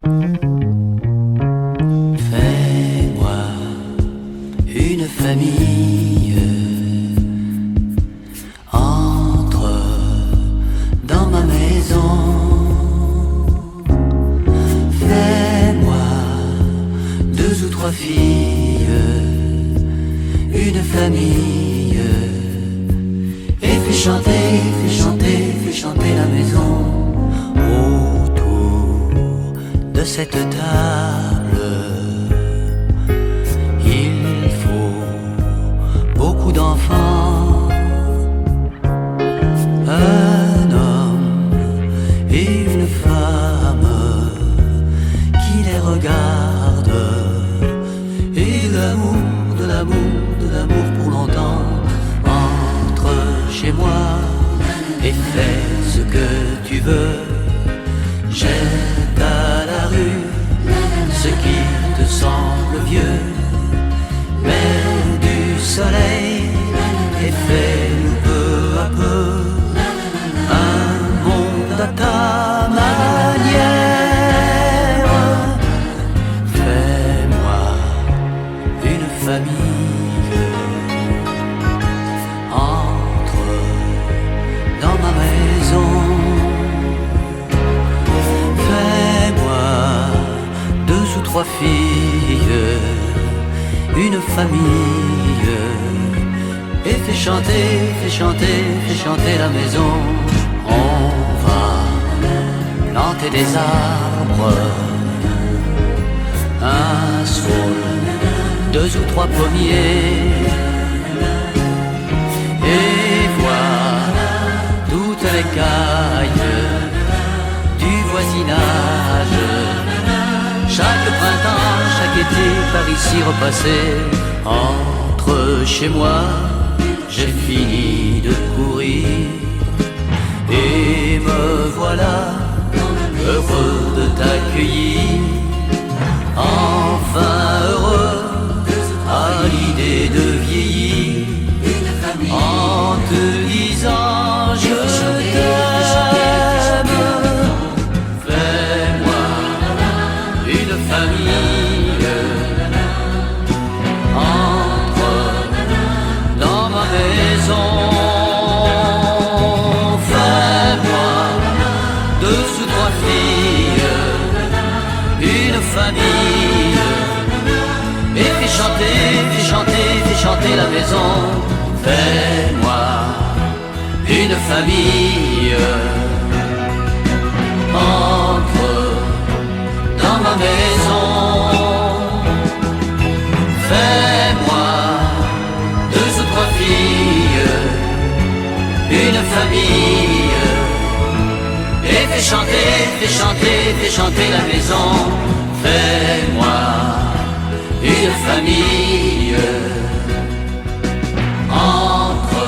Fais-moi une famille, entre dans ma maison. Fais-moi 2 ou 3 filles, une famille, et fais chanter, fais chanter, fais chanter la maison autour de cette table. Il faut beaucoup d'enfants, un homme et une femme qui les regarde, et de l'amour, de l'amour, de l'amour pour longtemps. Entre chez moi et fais ce que tu veux. Jette à la rue ce qui te semble vieux. Mets du soleil et fais-nous peu à peu un monde à ta manière. Fais-moi une famille, entre dans ma maison. Fais-moi 2 ou 3 filles, une famille, et fais chanter, fais chanter, fais chanter la maison. On va planter des arbres, un saule, 2 ou 3 pommiers, et voir toutes les cailles du voisinage. Chaque printemps, chaque été, par ici repasser. Entre chez moi, j'ai fini de courir, et me voilà heureux de t'accueillir. Enfin heureux à l'idée de vieillir, en te disant je t'aime. Fais-moi une famille, entre dans ma maison. Fais-moi 2 ou 3 filles, une famille, et fais chanter, fais chanter, fais chanter la maison. Fais-moi une famille, entre dans ma maison. Fais-moi 2 ou 3 filles, une famille, et fais chanter, fais chanter, fais chanter la maison. Fais-moi une famille, entre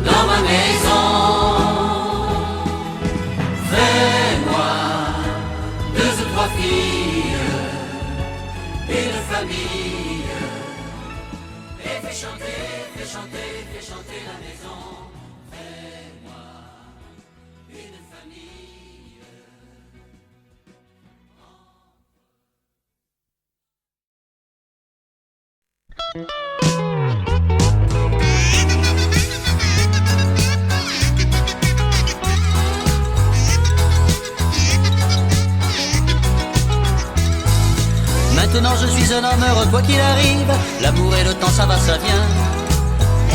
dans ma maison. Fais-moi 2 ou 3 filles, une famille, et fais chanter, fais chanter, fais chanter la maison. Fais-moi une famille. Maintenant je suis un homme heureux quoi qu'il arrive. L'amour et le temps ça va ça vient.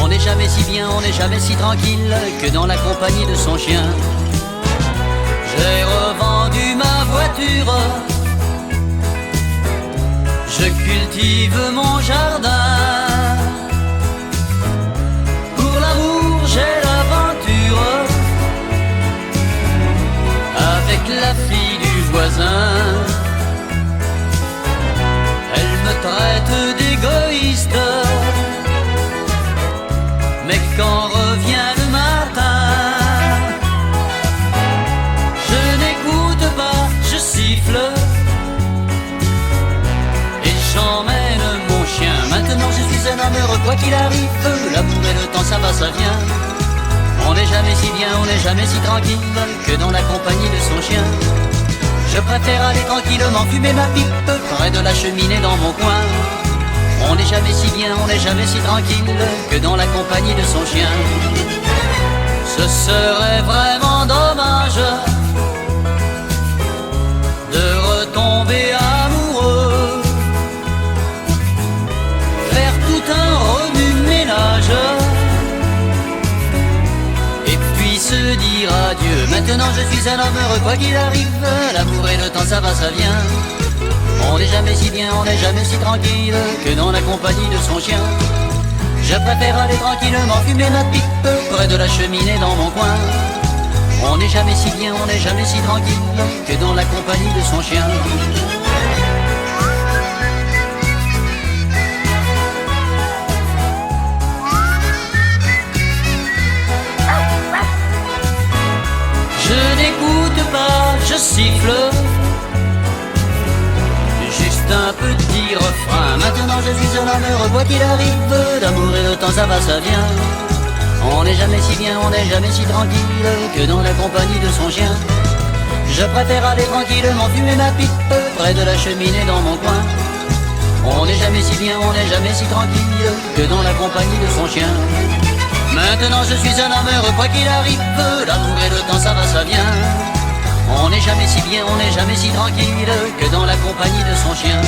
On n'est jamais si bien, on n'est jamais si tranquille que dans la compagnie de son chien. J'ai revendu ma voiture, je cultive mon jardin. Pour l'amour j'ai l'aventure, avec la fille du voisin. Elle me traite d'égoïste, mais quand revient le matin, je n'écoute pas, je siffle et j'emmène mon chien. Maintenant je suis un homme heureux quoi qu'il arrive. L'amour et le temps ça va ça vient. On n'est jamais si bien, on n'est jamais si tranquille que dans la compagnie de son chien. Je préfère aller tranquillement fumer ma pipe près de la cheminée dans mon coin. On n'est jamais si bien, on n'est jamais si tranquille que dans la compagnie de son chien. Ce serait vraiment dommage de retomber amoureux, faire tout un remue-ménage et puis se dire adieu. Maintenant je suis un homme heureux quoi qu'il arrive, l'amour et le temps ça va ça vient. On n'est jamais si bien, on n'est jamais si tranquille que dans la compagnie de son chien. Je préfère aller tranquillement fumer ma pipe près de la cheminée dans mon coin. On n'est jamais si bien, on n'est jamais si tranquille que dans la compagnie de son chien. Je n'écoute pas, je siffle juste un petit refrain. Maintenant je suis un homme heureux quoi qu'il arrive, l'amour et le temps ça va ça vient. On n'est jamais si bien, on n'est jamais si tranquille que dans la compagnie de son chien. Je préfère aller tranquillement fumer ma pipe près de la cheminée dans mon coin. On n'est jamais si bien, on n'est jamais si tranquille que dans la compagnie de son chien. Maintenant je suis un homme heureux quoi qu'il arrive, l'amour et le temps ça va ça vient. On n'est jamais si bien, on n'est jamais si tranquille que dans la compagnie de son chien.